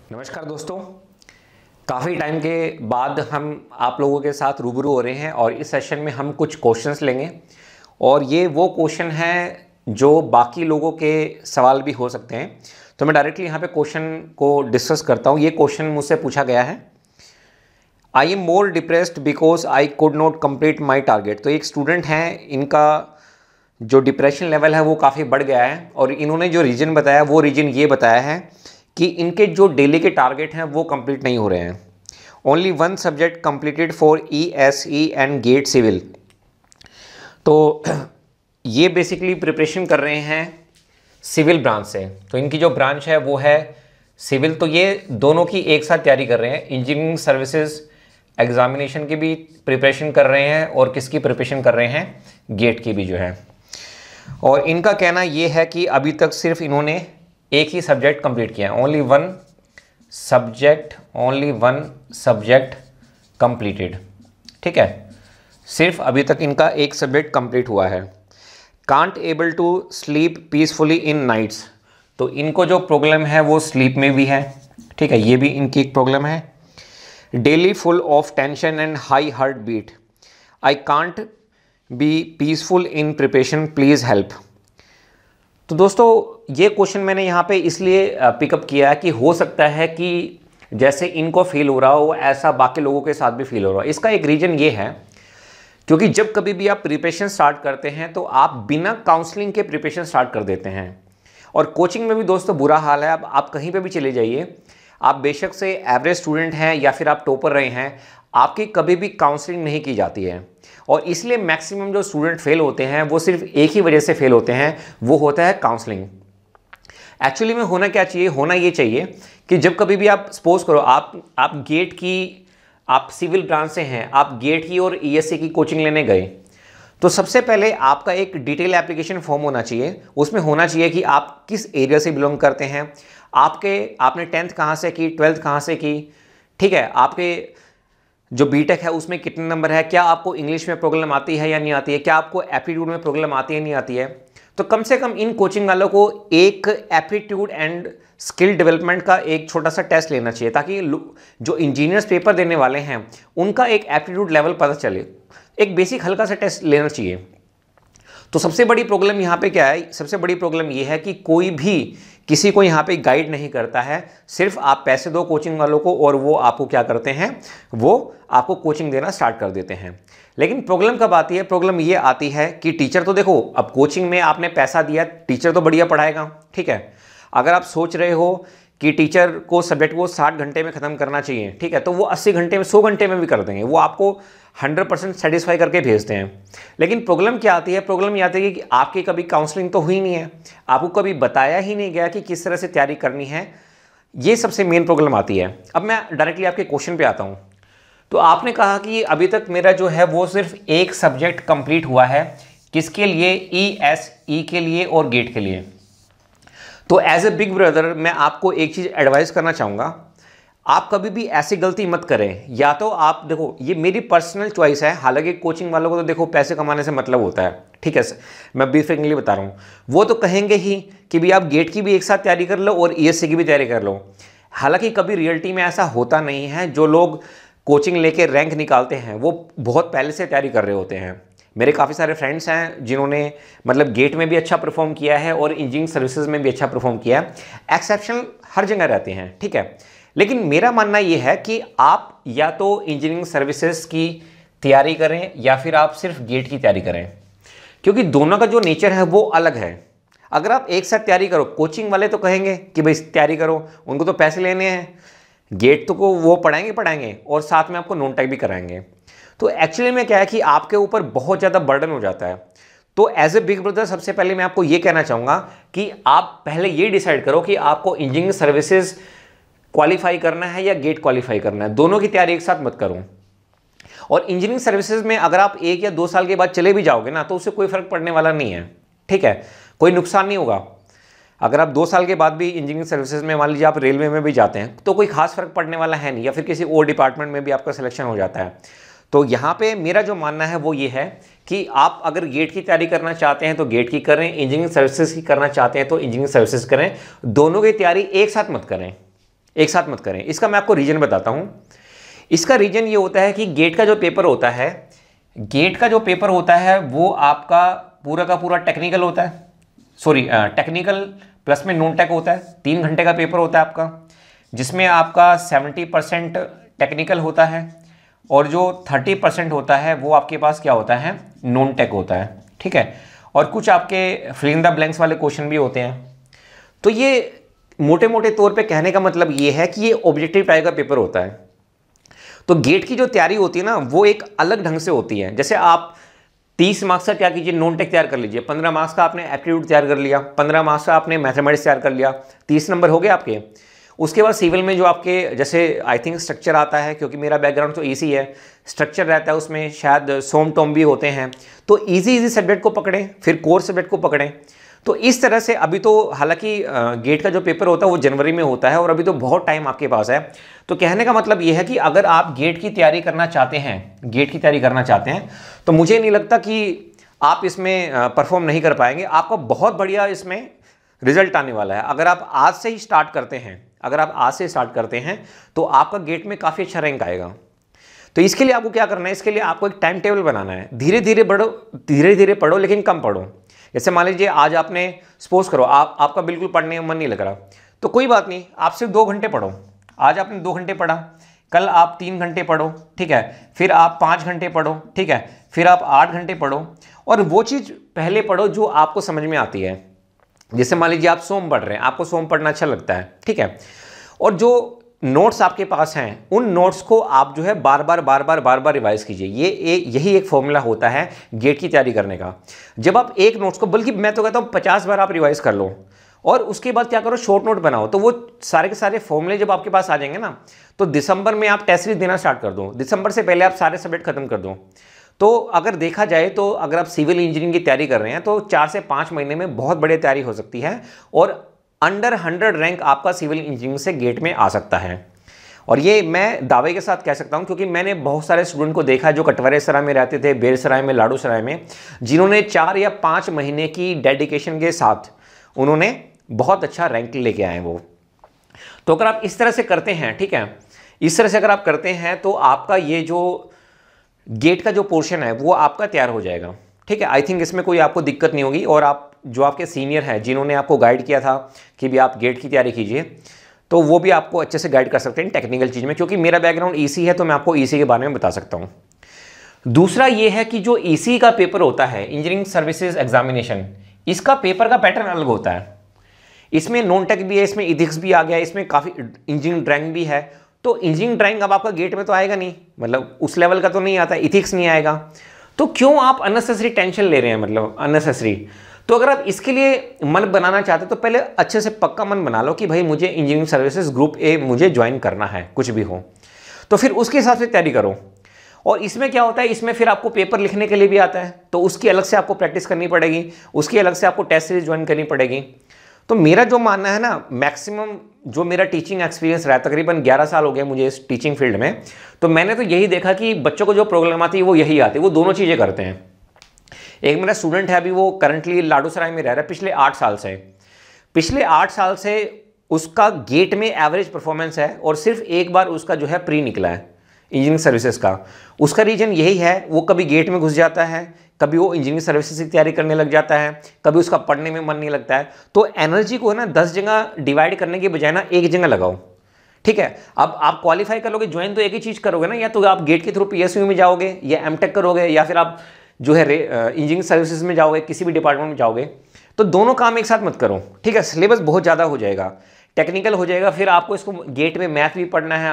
नमस्कार दोस्तों, काफ़ी टाइम के बाद हम आप लोगों के साथ रूबरू हो रहे हैं और इस सेशन में हम कुछ क्वेश्चंस लेंगे और ये वो क्वेश्चन हैं जो बाकी लोगों के सवाल भी हो सकते हैं। तो मैं डायरेक्टली यहाँ पे क्वेश्चन को डिस्कस करता हूँ। ये क्वेश्चन मुझसे पूछा गया है, I am more depressed because I could not complete my target. तो एक स्टूडेंट हैं, इनका जो डिप्रेशन लेवल है वो काफ़ी बढ़ गया है और इन्होंने जो रीज़न बताया वो रीज़न ये बताया है कि इनके जो डेली के टारगेट हैं वो कंप्लीट नहीं हो रहे हैं। Only one subject completed for ESE and GATE civil. तो ये बेसिकली प्रिपरेशन कर रहे हैं सिविल ब्रांच से। तो इनकी जो ब्रांच है वो है सिविल। तो ये दोनों की एक साथ तैयारी कर रहे हैं, इंजीनियरिंग सर्विसेज एग्जामिनेशन की भी प्रिपरेशन कर रहे हैं और किसकी प्रिपरेशन कर रहे हैं, गेट की भी जो है। और इनका कहना ये है कि अभी तक सिर्फ इन्होंने एक ही सब्जेक्ट कंप्लीट किया है, ओनली वन सब्जेक्ट कंप्लीटेड। ठीक है, सिर्फ अभी तक इनका एक सब्जेक्ट कंप्लीट हुआ है। Can't able to sleep peacefully in nights. तो इनको जो प्रॉब्लम है वो स्लीप में भी है। ठीक है, ये भी इनकी एक प्रॉब्लम है। Daily full of tension and high heart beat. I can't be peaceful in preparation, please help. तो दोस्तों ये क्वेश्चन मैंने यहाँ पे इसलिए पिकअप किया है कि हो सकता है कि जैसे इनको फील हो रहा हो ऐसा बाकी लोगों के साथ भी फील हो रहा हो। इसका एक रीज़न ये है क्योंकि जब कभी भी आप प्रिपरेशन स्टार्ट करते हैं तो आप बिना काउंसलिंग के प्रिपरेशन स्टार्ट कर देते हैं। और कोचिंग में भी दोस्तों बुरा हाल है। अब आप कहीं पे भी चले जाइए, आप बेशक से एवरेज स्टूडेंट हैं या फिर आप टॉपर रहे हैं, आपकी कभी भी काउंसलिंग नहीं की जाती है। और इसलिए मैक्सिमम जो स्टूडेंट फेल होते हैं वो सिर्फ एक ही वजह से फेल होते हैं, वो होता है काउंसलिंग। एक्चुअली में होना क्या चाहिए, होना ये चाहिए कि जब कभी भी आप सपोज करो आप गेट की, आप सिविल ब्रांच से हैं, आप गेट की और ESE की कोचिंग लेने गए, तो सबसे पहले आपका एक डिटेल एप्लीकेशन फॉर्म होना चाहिए। उसमें होना चाहिए कि आप किस एरिया से बिलोंग करते हैं, आपने 10th कहाँ से की, 12th कहाँ से की, ठीक है, आपके जो बीटेक है उसमें कितने नंबर है, क्या आपको इंग्लिश में प्रॉब्लम आती है या नहीं आती है, क्या आपको एप्टीट्यूड में प्रॉब्लम आती है नहीं आती है। तो कम से कम इन कोचिंग वालों को एक एप्टीट्यूड एंड स्किल डेवलपमेंट का एक छोटा सा टेस्ट लेना चाहिए ताकि जो इंजीनियर्स पेपर देने वाले हैं उनका एक एप्टीट्यूड लेवल पता चले। एक बेसिक हल्का सा टेस्ट लेना चाहिए। तो सबसे बड़ी प्रॉब्लम यहाँ पे क्या है, सबसे बड़ी प्रॉब्लम ये है कि कोई भी किसी को यहाँ पे गाइड नहीं करता है। सिर्फ आप पैसे दो कोचिंग वालों को और वो आपको क्या करते हैं, वो आपको कोचिंग देना स्टार्ट कर देते हैं। लेकिन प्रॉब्लम कब आती है, प्रॉब्लम ये आती है कि टीचर तो देखो, अब कोचिंग में आपने पैसा दिया, टीचर तो बढ़िया पढ़ाएगा, ठीक है। अगर आप सोच रहे हो कि टीचर को सब्जेक्ट को 60 घंटे में ख़त्म करना चाहिए, ठीक है, तो वो 80 घंटे में 100 घंटे में भी कर देंगे, वो आपको 100% सेटिस्फाई करके भेजते हैं। लेकिन प्रॉब्लम क्या आती है, प्रॉब्लम ये आती है कि आपकी कभी काउंसलिंग तो हुई नहीं है, आपको कभी बताया ही नहीं गया कि किस तरह से तैयारी करनी है। ये सबसे मेन प्रॉब्लम आती है। अब मैं डायरेक्टली आपके क्वेश्चन पे आता हूँ। तो आपने कहा कि अभी तक मेरा जो है वो सिर्फ एक सब्जेक्ट कंप्लीट हुआ है, किसके लिए, ESE के लिए और गेट के लिए। तो एज ए बिग ब्रदर मैं आपको एक चीज़ एडवाइस करना चाहूँगा, आप कभी भी ऐसी गलती मत करें। या तो आप देखो, ये मेरी पर्सनल चॉइस है, हालांकि कोचिंग वालों को तो देखो पैसे कमाने से मतलब होता है, ठीक है, मैं बी फ्रेंकली बता रहा हूँ। वो तो कहेंगे ही कि भी आप गेट की भी एक साथ तैयारी कर लो और ESE की भी तैयारी कर लो। हालांकि कभी रियलिटी में ऐसा होता नहीं है। जो लोग कोचिंग लेके रैंक निकालते हैं वो बहुत पहले से तैयारी कर रहे होते हैं। मेरे काफ़ी सारे फ्रेंड्स हैं जिन्होंने मतलब गेट में भी अच्छा परफॉर्म किया है और इंजीनियरिंग सर्विसेज में भी अच्छा परफॉर्म किया है। एक्सेप्शनल हर जगह रहते हैं, ठीक है। लेकिन मेरा मानना ये है कि आप या तो इंजीनियरिंग सर्विसेज की तैयारी करें या फिर आप सिर्फ गेट की तैयारी करें, क्योंकि दोनों का जो नेचर है वो अलग है। अगर आप एक साथ तैयारी करो, कोचिंग वाले तो कहेंगे कि भाई तैयारी करो, उनको तो पैसे लेने हैं, गेट तो को वो पढ़ाएंगे और साथ में आपको नॉन टेक भी कराएंगे। तो एक्चुअली में क्या है कि आपके ऊपर बहुत ज़्यादा बर्डन हो जाता है। तो एज ए बिग ब्रदर सबसे पहले मैं आपको ये कहना चाहूँगा कि आप पहले ये डिसाइड करो कि आपको इंजीनियरिंग सर्विसेज क्वालिफाई करना है या गेट क्वालिफाई करना है। दोनों की तैयारी एक साथ मत करो। और इंजीनियरिंग सर्विसेज में अगर आप 1 या 2 साल के बाद चले भी जाओगे ना, तो उससे कोई फर्क पड़ने वाला नहीं है, ठीक है, कोई नुकसान नहीं होगा। अगर आप 2 साल के बाद भी इंजीनियरिंग सर्विसेज में, मान लीजिए आप रेलवे में भी जाते हैं, तो कोई खास फर्क पड़ने वाला है नहीं, या फिर किसी और डिपार्टमेंट में भी आपका सिलेक्शन हो जाता है। तो यहाँ पे मेरा जो मानना है वो ये है कि आप अगर गेट की तैयारी करना चाहते हैं तो गेट की करें, इंजीनियरिंग सर्विसेज की करना चाहते हैं तो इंजीनियरिंग सर्विसेज करें। दोनों की तैयारी एक साथ मत करें, एक साथ मत करें। इसका मैं आपको रीज़न बताता हूँ। इसका रीज़न ये होता है कि गेट का जो पेपर होता है, गेट का जो पेपर होता है वो आपका पूरा का पूरा टेक्निकल होता है, सॉरी टेक्निकल प्लस में नॉन टेक होता है। 3 घंटे का पेपर होता है आपका, जिसमें आपका 70% टेक्निकल होता है और जो 30% होता है वो आपके पास क्या होता है, नॉन टेक होता है, ठीक है। और कुछ आपके फिल इन द ब्लैंक्स वाले क्वेश्चन भी होते हैं। तो ये मोटे मोटे तौर पे कहने का मतलब ये है कि ये ऑब्जेक्टिव टाइप का पेपर होता है। तो गेट की जो तैयारी होती है ना वो एक अलग ढंग से होती है। जैसे आप 30 मार्क्स का क्या कीजिए, नॉन टेक तैयार कर लीजिए, 15 मार्क्स का आपने एप्टीट्यूड तैयार कर लिया, 15 मार्क्स का आपने मैथमेटिक्स तैयार कर लिया, 30 नंबर हो गए आपके। उसके बाद सिविल में जो आपके जैसे आई थिंक स्ट्रक्चर आता है, क्योंकि मेरा बैकग्राउंड तो ईसी है, स्ट्रक्चर रहता है उसमें, शायद सोम टॉम भी होते हैं। तो इजी सब्जेक्ट को पकड़ें, फिर कोर सब्जेक्ट को पकड़ें। तो इस तरह से अभी तो हालांकि गेट का जो पेपर होता है वो जनवरी में होता है और अभी तो बहुत टाइम आपके पास है। तो कहने का मतलब ये है कि अगर आप गेट की तैयारी करना चाहते हैं, गेट की तैयारी करना चाहते हैं, तो मुझे नहीं लगता कि आप इसमें परफॉर्म नहीं कर पाएंगे। आपका बहुत बढ़िया इसमें रिजल्ट आने वाला है। अगर आप आज से ही स्टार्ट करते हैं, अगर आप आज से स्टार्ट करते हैं तो आपका गेट में काफ़ी अच्छा रैंक आएगा। तो इसके लिए आपको क्या करना है, इसके लिए आपको एक टाइम टेबल बनाना है। धीरे धीरे बढ़ो, धीरे धीरे पढ़ो, लेकिन कम पढ़ो। जैसे मान लीजिए आज आपने सपोज करो आपका बिल्कुल पढ़ने में मन नहीं लग रहा, तो कोई बात नहीं, आप सिर्फ 2 घंटे पढ़ो। आज आपने 2 घंटे पढ़ा, कल आप 3 घंटे पढ़ो, ठीक है, फिर आप 5 घंटे पढ़ो, ठीक है, फिर आप 8 घंटे पढ़ो। और वो चीज़ पहले पढ़ो जो आपको समझ में आती है। जैसे मान लीजिए आप सोम पढ़ रहे हैं, आपको सोम पढ़ना अच्छा लगता है, ठीक है, और जो नोट्स आपके पास हैं उन नोट्स को आप जो है बार बार रिवाइज कीजिए। यही एक फॉर्मूला होता है गेट की तैयारी करने का। जब आप एक नोट्स को, बल्कि मैं तो कहता हूँ 50 बार आप रिवाइज कर लो और उसके बाद क्या करो, शॉर्ट नोट बनाओ। तो वो सारे के सारे फॉर्मूले जब आपके पास आ जाएंगे ना, तो दिसंबर में आप टेस्ट सीरीज देना स्टार्ट कर दो। दिसंबर से पहले आप सारे सब्जेक्ट खत्म कर दो। तो अगर देखा जाए तो अगर आप सिविल इंजीनियरिंग की तैयारी कर रहे हैं तो 4 से 5 महीने में बहुत बढ़िया तैयारी हो सकती है और अंडर 100 रैंक आपका सिविल इंजीनियरिंग से गेट में आ सकता है। और ये मैं दावे के साथ कह सकता हूं क्योंकि मैंने बहुत सारे स्टूडेंट को देखा जो कटवरे सराय में रहते थे, बेरसराय में, लाडू सराय में, जिन्होंने 4 या 5 महीने की डेडिकेशन के साथ उन्होंने बहुत अच्छा रैंक लेके आए वो। तो अगर आप इस तरह से करते हैं, ठीक है, इस तरह से अगर आप करते हैं तो आपका ये जो गेट का जो पोर्शन है वो आपका तैयार हो जाएगा, ठीक है। आई थिंक इसमें कोई आपको दिक्कत नहीं होगी। और आप जो आपके सीनियर हैं जिन्होंने आपको गाइड किया था कि भी आप गेट की तैयारी कीजिए, तो वो भी आपको अच्छे से गाइड कर सकते हैं टेक्निकल चीज़ में, क्योंकि मेरा बैकग्राउंड ईसी है तो मैं आपको ईसी के बारे में बता सकता हूँ। दूसरा ये है कि जो ईसी का पेपर होता है, इंजीनियरिंग सर्विसेज एग्जामिनेशन, इसका पेपर का पैटर्न अलग होता है। इसमें नॉन टेक भी है, इसमें इथिक्स भी आ गया, इसमें काफ़ी इंजीनियरिंग ड्राइंग भी है। तो इंजीनियरिंग ड्राइंग अब आपका गेट में तो आएगा नहीं, मतलब उस लेवल का तो नहीं आता, इथिक्स नहीं आएगा। तो क्यों आप अननेसेसरी टेंशन ले रहे हैं, मतलब अननेसेसरी। तो अगर आप इसके लिए मन बनाना चाहते हो तो पहले अच्छे से पक्का मन बना लो कि भाई मुझे इंजीनियरिंग सर्विसेज ग्रुप ए मुझे ज्वाइन करना है, कुछ भी हो। तो फिर उसके हिसाब से तैयारी करो। और इसमें क्या होता है, इसमें फिर आपको पेपर लिखने के लिए भी आता है, तो उसकी अलग से आपको प्रैक्टिस करनी पड़ेगी, उसकी अलग से आपको टेस्ट सीरीज ज्वाइन करनी पड़ेगी। तो मेरा जो मानना है ना, मैक्सिमम जो मेरा टीचिंग एक्सपीरियंस रहा, तकरीबन 11 साल हो गए मुझे इस टीचिंग फील्ड में, तो मैंने तो यही देखा कि बच्चों को जो प्रॉब्लम आती है वो यही आती है, वो दोनों चीज़ें करते हैं। एक मेरा स्टूडेंट है, अभी वो करंटली लाडू सराय में रह रहा है पिछले 8 साल से। पिछले 8 साल से उसका गेट में एवरेज परफॉर्मेंस है और सिर्फ एक बार उसका जो है प्री निकला है इंजीनियरिंग सर्विसेज का। उसका रीजन यही है, वो कभी गेट में घुस जाता है, कभी वो इंजीनियरिंग सर्विसेज की तैयारी करने लग जाता है, कभी उसका पढ़ने में मन नहीं लगता है। तो एनर्जी को है ना 10 जगह डिवाइड करने के बजाय ना एक जगह लगाओ, ठीक है। अब आप क्वालिफाई करोगे, ज्वाइन तो एक ही चीज़ करोगे ना, या तो आप गेट के थ्रू पीएसयू में जाओगे या एमटेक करोगे, या फिर आप जो है इंजीनियरिंग सर्विसेज में जाओगे, किसी भी डिपार्टमेंट में जाओगे। तो दोनों काम एक साथ मत करो, ठीक है। सिलेबस बहुत ज़्यादा हो जाएगा, टेक्निकल हो जाएगा, फिर आपको इसको गेट में मैथ भी पढ़ना है,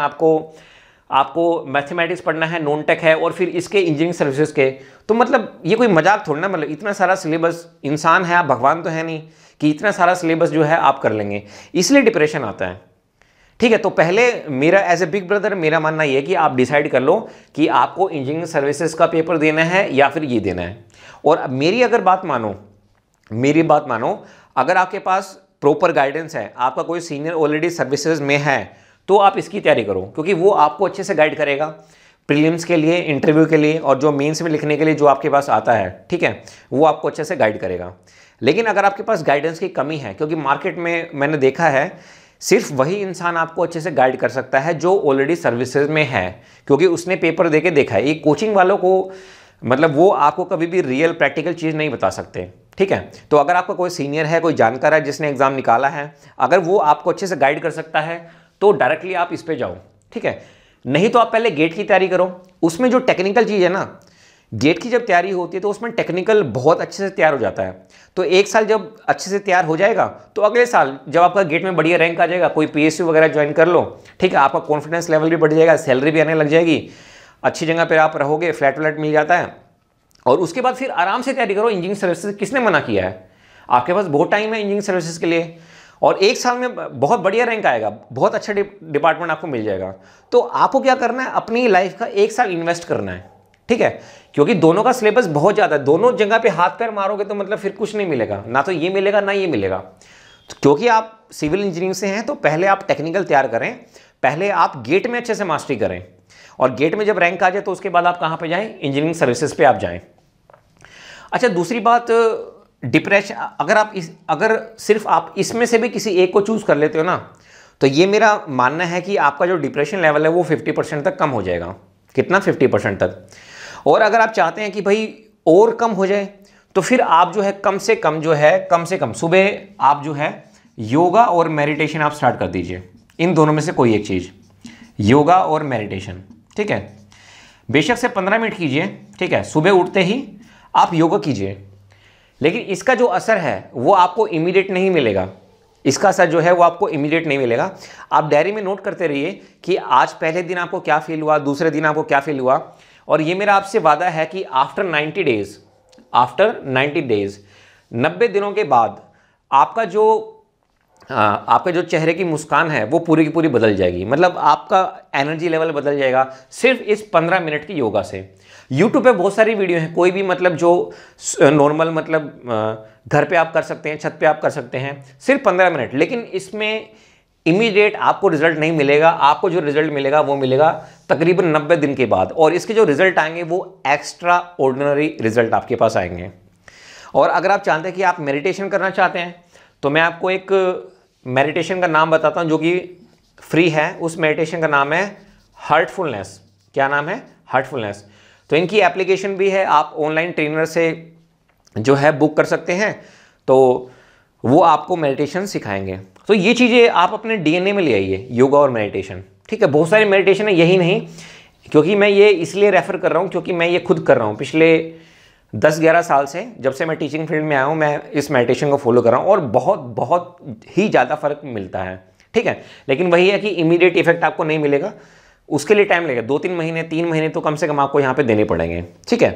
आपको मैथमेटिक्स पढ़ना है, नॉन टेक है, और फिर इसके इंजीनियरिंग सर्विसेज के। तो मतलब ये कोई मजाक थोड़ा ना, मतलब इतना सारा सिलेबस, इंसान है आप, भगवान तो है नहीं कि इतना सारा सिलेबस जो है आप कर लेंगे, इसलिए डिप्रेशन आता है, ठीक है। तो पहले मेरा एज ए बिग ब्रदर मेरा मानना ये है कि आप डिसाइड कर लो कि आपको इंजीनियरिंग सर्विसेज का पेपर देना है या फिर ये देना है। और मेरी अगर बात मानो, अगर आपके पास प्रॉपर गाइडेंस है, आपका कोई सीनियर ऑलरेडी सर्विसेज में है, तो आप इसकी तैयारी करो, क्योंकि वो आपको अच्छे से गाइड करेगा प्रीलिम्स के लिए, इंटरव्यू के लिए, और जो मेंस में लिखने के लिए जो आपके पास आता है, ठीक है, वो आपको अच्छे से गाइड करेगा। लेकिन अगर आपके पास गाइडेंस की कमी है, क्योंकि मार्केट में मैंने देखा है सिर्फ वही इंसान आपको अच्छे से गाइड कर सकता है जो ऑलरेडी सर्विसेज में है, क्योंकि उसने पेपर देके देखा है। ये कोचिंग वालों को मतलब वो आपको कभी भी रियल प्रैक्टिकल चीज़ नहीं बता सकते, ठीक है। तो अगर आपका कोई सीनियर है, कोई जानकार है जिसने एग्ज़ाम निकाला है, अगर वो आपको अच्छे से गाइड कर सकता है तो डायरेक्टली आप इस पे जाओ, ठीक है। नहीं तो आप पहले गेट की तैयारी करो, उसमें जो टेक्निकल चीज़ है ना, गेट की जब तैयारी होती है तो उसमें टेक्निकल बहुत अच्छे से तैयार हो जाता है। तो एक साल जब अच्छे से तैयार हो जाएगा तो अगले साल जब आपका गेट में बढ़िया रैंक आ जाएगा, कोई पीएसयू वगैरह ज्वाइन कर लो, ठीक है, आपका कॉन्फिडेंस लेवल भी बढ़ जाएगा, सैलरी भी आने लग जाएगी, अच्छी जगह पर आप रहोगे, फ्लैट व्लैट मिल जाता है, और उसके बाद फिर आराम से तैयारी करो। इंजीनियरिंग सर्विसेज किसने मना किया है? आपके पास बहुत टाइम है इंजीनियरिंग सर्विसेज के लिए, और एक साल में बहुत बढ़िया रैंक आएगा, बहुत अच्छा डिपार्टमेंट आपको मिल जाएगा। तो आपको क्या करना है, अपनी लाइफ का एक साल इन्वेस्ट करना है, ठीक है, क्योंकि दोनों का सिलेबस बहुत ज़्यादा है। दोनों जगह पे हाथ पैर मारोगे तो मतलब फिर कुछ नहीं मिलेगा, ना तो ये मिलेगा ना ये मिलेगा। तो क्योंकि आप सिविल इंजीनियरिंग से हैं तो पहले आप टेक्निकल तैयार करें, पहले आप गेट में अच्छे से मास्टरी करें, और गेट में जब रैंक आ जाए तो उसके बाद आप कहाँ पे जाएं, इंजीनियरिंग सर्विसेज पे आप जाएं। अच्छा, दूसरी बात, डिप्रेशन, अगर सिर्फ आप इसमें से भी किसी एक को चूज़ कर लेते हो ना, तो ये मेरा मानना है कि आपका जो डिप्रेशन लेवल है वो 50% तक कम हो जाएगा। कितना? 50% तक। और अगर आप चाहते हैं कि भाई और कम हो जाए, तो फिर आप जो है कम से कम सुबह आप जो है योगा और मेडिटेशन आप स्टार्ट कर दीजिए। इन दोनों में से कोई एक चीज़, योगा और मेडिटेशन, ठीक है। बेशक से 15 मिनट कीजिए, ठीक है, सुबह उठते ही आप योगा कीजिए, लेकिन इसका जो असर है वो आपको इमीडिएट नहीं मिलेगा। इसका असर जो है वो आपको इमीडिएट नहीं मिलेगा। आप डायरी में नोट करते रहिए कि आज पहले दिन आपको क्या फील हुआ, दूसरे दिन आपको क्या फील हुआ, और ये मेरा आपसे वादा है कि आफ्टर 90 डेज 90 दिनों के बाद आपका जो चेहरे की मुस्कान है वो पूरी की पूरी बदल जाएगी। मतलब आपका एनर्जी लेवल बदल जाएगा सिर्फ इस 15 मिनट की योगा से। यूट्यूब पे बहुत सारी वीडियो हैं, कोई भी मतलब जो नॉर्मल मतलब घर पे आप कर सकते हैं, छत पे आप कर सकते हैं, सिर्फ 15 मिनट। लेकिन इसमें इमीडिएट आपको रिजल्ट नहीं मिलेगा, आपको जो रिजल्ट मिलेगा वो मिलेगा तकरीबन 90 दिन के बाद, और इसके जो रिजल्ट आएंगे वो एक्स्ट्रा ऑर्डिनरी रिजल्ट आपके पास आएंगे। और अगर आप चाहते हैं कि आप मेडिटेशन करना चाहते हैं तो मैं आपको एक मेडिटेशन का नाम बताता हूं जो कि फ्री है। उस मेडिटेशन का नाम है हार्टफुलनेस। क्या नाम है? हार्टफुलनेस। तो इनकी एप्लीकेशन भी है, आप ऑनलाइन ट्रेनर से जो है बुक कर सकते हैं, तो वो आपको मेडिटेशन सिखाएंगे। तो ये चीज़ें आप अपने डीएनए में ले आइए, योगा और मेडिटेशन, ठीक है। बहुत सारी मेडिटेशन है, यही नहीं, क्योंकि मैं ये इसलिए रेफ़र कर रहा हूँ क्योंकि मैं ये खुद कर रहा हूँ पिछले 10-11 साल से। जब से मैं टीचिंग फील्ड में आया हूँ मैं इस मेडिटेशन को फॉलो कर रहा हूँ, और बहुत बहुत ही ज़्यादा फ़र्क मिलता है, ठीक है। लेकिन वही है कि इमीडिएट इफेक्ट आपको नहीं मिलेगा, उसके लिए टाइम लगेगा, 2-3 महीने 3 महीने तो कम से कम आपको यहाँ पे देने पड़ेंगे, ठीक है।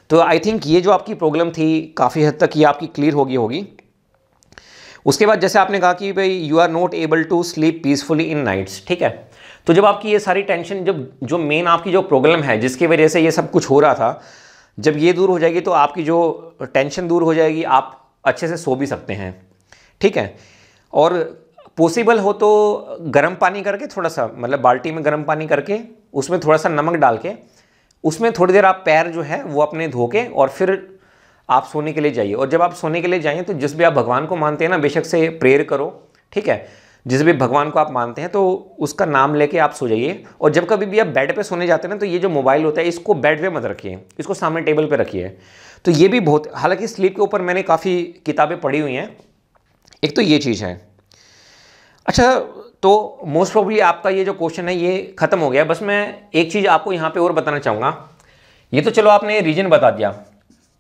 तो आई थिंक ये जो आपकी प्रॉब्लम थी काफ़ी हद तक ये आपकी क्लियर होगी। उसके बाद जैसे आपने कहा कि भाई you are not able to sleep peacefully in nights, ठीक है। तो जब आपकी ये सारी टेंशन, जब जो मेन आपकी जो प्रॉब्लम है जिसकी वजह से ये सब कुछ हो रहा था, जब ये दूर हो जाएगी तो आपकी जो टेंशन दूर हो जाएगी, आप अच्छे से सो भी सकते हैं, ठीक है। और पॉसिबल हो तो गर्म पानी करके, थोड़ा सा मतलब बाल्टी में गर्म पानी करके उसमें थोड़ा सा नमक डाल के उसमें थोड़ी देर आप पैर जो है वो अपने धो के और फिर आप सोने के लिए जाइए। और जब आप सोने के लिए जाइए तो जिस भी आप भगवान को मानते हैं ना, बेशक से प्रेयर करो, ठीक है। जिस भी भगवान को आप मानते हैं तो उसका नाम लेके आप सो जाइए। और जब कभी भी आप बेड पे सोने जाते हैं ना, तो ये जो मोबाइल होता है इसको बेड पे मत रखिए, इसको सामने टेबल पे रखिए। तो ये भी बहुत, हालांकि स्लीप के ऊपर मैंने काफ़ी किताबें पढ़ी हुई हैं, एक तो ये चीज़ है। अच्छा, तो मोस्ट प्रोबेबली आपका ये जो क्वेश्चन है ये ख़त्म हो गया। बस मैं एक चीज़ आपको यहाँ पे और बताना चाहूँगा। ये तो चलो आपने रीजन बता दिया।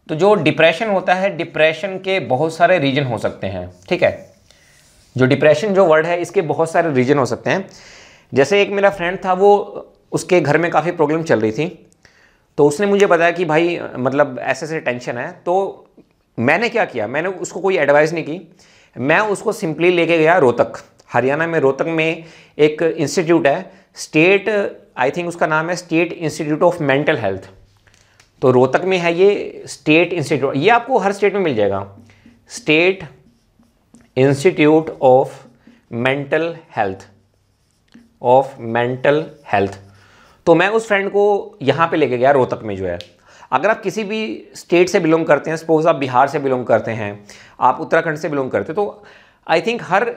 तो जो डिप्रेशन होता है, डिप्रेशन के बहुत सारे रीजन हो सकते हैं, ठीक है। जो डिप्रेशन जो वर्ड है इसके बहुत सारे रीजन हो सकते हैं। जैसे एक मेरा फ्रेंड था, वो उसके घर में काफ़ी प्रॉब्लम चल रही थी, तो उसने मुझे बताया कि भाई मतलब ऐसे ऐसे टेंशन है। तो मैंने क्या किया, मैंने उसको कोई एडवाइस नहीं की, मैं उसको सिंपली लेके गया रोहतक, हरियाणा में रोहतक में एक इंस्टीट्यूट है, स्टेट, आई थिंक उसका नाम है state institute of mental health. तो रोहतक में है ये स्टेट इंस्टीट्यूट, ये आपको हर स्टेट में मिल जाएगा, state institute of mental health. तो मैं उस फ्रेंड को यहाँ पे लेके गया रोहतक में जो है। अगर आप किसी भी स्टेट से बिलोंग करते हैं, सपोज आप बिहार से बिलोंग करते हैं, आप उत्तराखंड से बिलोंग करते हैं, तो आई थिंक हर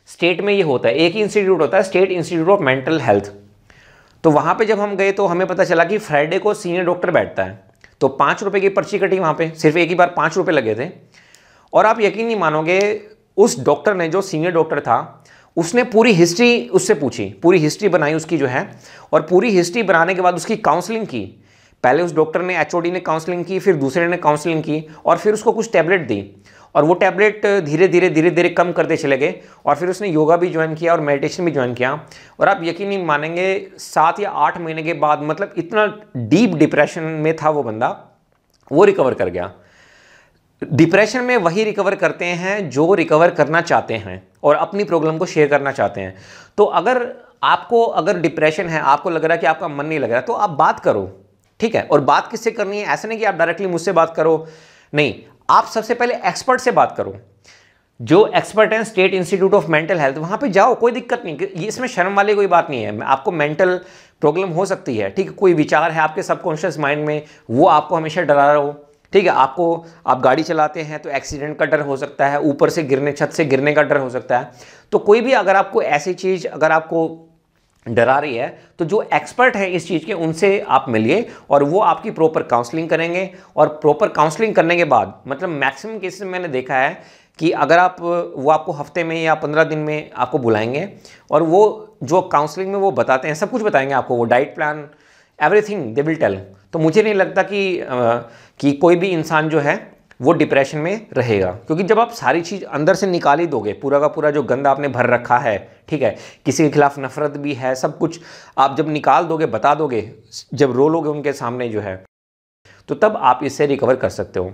स्टेट में ये होता है, एक ही इंस्टीट्यूट होता है, state institute of mental health. तो वहाँ पे जब हम गए तो हमें पता चला कि फ्राइडे को सीनियर डॉक्टर बैठता है। तो 5 रुपये की पर्ची कटी वहाँ पे, सिर्फ एक ही बार 5 रुपये लगे थे। और आप यकीन नहीं मानोगे, उस डॉक्टर ने, जो सीनियर डॉक्टर था, उसने पूरी हिस्ट्री उससे पूछी, पूरी हिस्ट्री बनाई उसकी जो है, और पूरी हिस्ट्री बनाने के बाद उसकी काउंसलिंग की। पहले उस डॉक्टर ने, एचओडी ने काउंसलिंग की, फिर दूसरे ने काउंसलिंग की, और फिर उसको कुछ टैबलेट दी, और वो टैबलेट धीरे धीरे कम करते चले गए। और फिर उसने योगा भी ज्वाइन किया और मेडिटेशन भी ज्वाइन किया। और आप यकीन नहीं मानेंगे, 7 या 8 महीने के बाद, मतलब इतना डीप डिप्रेशन में था वो बंदा, वो रिकवर कर गया। डिप्रेशन में वही रिकवर करते हैं जो रिकवर करना चाहते हैं और अपनी प्रॉब्लम को शेयर करना चाहते हैं। तो अगर डिप्रेशन है, आपको लग रहा है कि आपका मन नहीं लग रहा, तो आप बात करो, ठीक है। और बात किससे करनी है? ऐसे नहीं कि आप डायरेक्टली मुझसे बात करो, नहीं, आप सबसे पहले एक्सपर्ट से बात करो। जो एक्सपर्ट हैं state institute of mental health, वहां पे जाओ, कोई दिक्कत नहीं, इसमें शर्म वाली कोई बात नहीं है। आपको मेंटल प्रॉब्लम हो सकती है, ठीक है, कोई विचार है आपके सबकॉन्शियस माइंड में, वो आपको हमेशा डरा रहा हो, ठीक है, आप गाड़ी चलाते हैं तो एक्सीडेंट का डर हो सकता है, ऊपर से गिरने, छत से गिरने का डर हो सकता है। तो कोई भी अगर आपको ऐसी चीज़ अगर आपको डरा रही है, तो जो एक्सपर्ट है इस चीज़ के, उनसे आप मिलिए और वो आपकी प्रॉपर काउंसलिंग करेंगे। और प्रॉपर काउंसलिंग करने के बाद, मतलब मैक्सिमम केसेस में मैंने देखा है कि अगर वो आपको हफ्ते में या 15 दिन में आपको बुलाएंगे, और वो जो काउंसलिंग में वो बताते हैं, सब कुछ बताएंगे आपको, वो diet plan, everything they will tell. तो मुझे नहीं लगता कि कोई भी इंसान जो है वो डिप्रेशन में रहेगा, क्योंकि जब आप सारी चीज़ अंदर से निकाल ही दोगे, पूरा का पूरा जो गंदा आपने भर रखा है, ठीक है, किसी के खिलाफ नफरत भी है, सब कुछ आप जब निकाल दोगे, बता दोगे, जब रो लोगे उनके सामने जो है, तो तब आप इससे रिकवर कर सकते हो।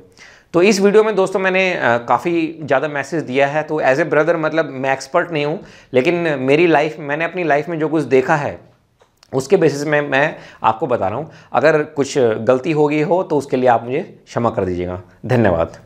तो इस वीडियो में दोस्तों मैंने काफ़ी ज़्यादा मैसेज दिया है। तो एज ए ब्रदर, मतलब मैं एक्सपर्ट नहीं हूँ, लेकिन मैंने अपनी लाइफ में जो कुछ देखा है उसके बेसिस में मैं आपको बता रहा हूँ। अगर कुछ गलती हो गई हो तो उसके लिए आप मुझे क्षमा कर दीजिएगा। धन्यवाद।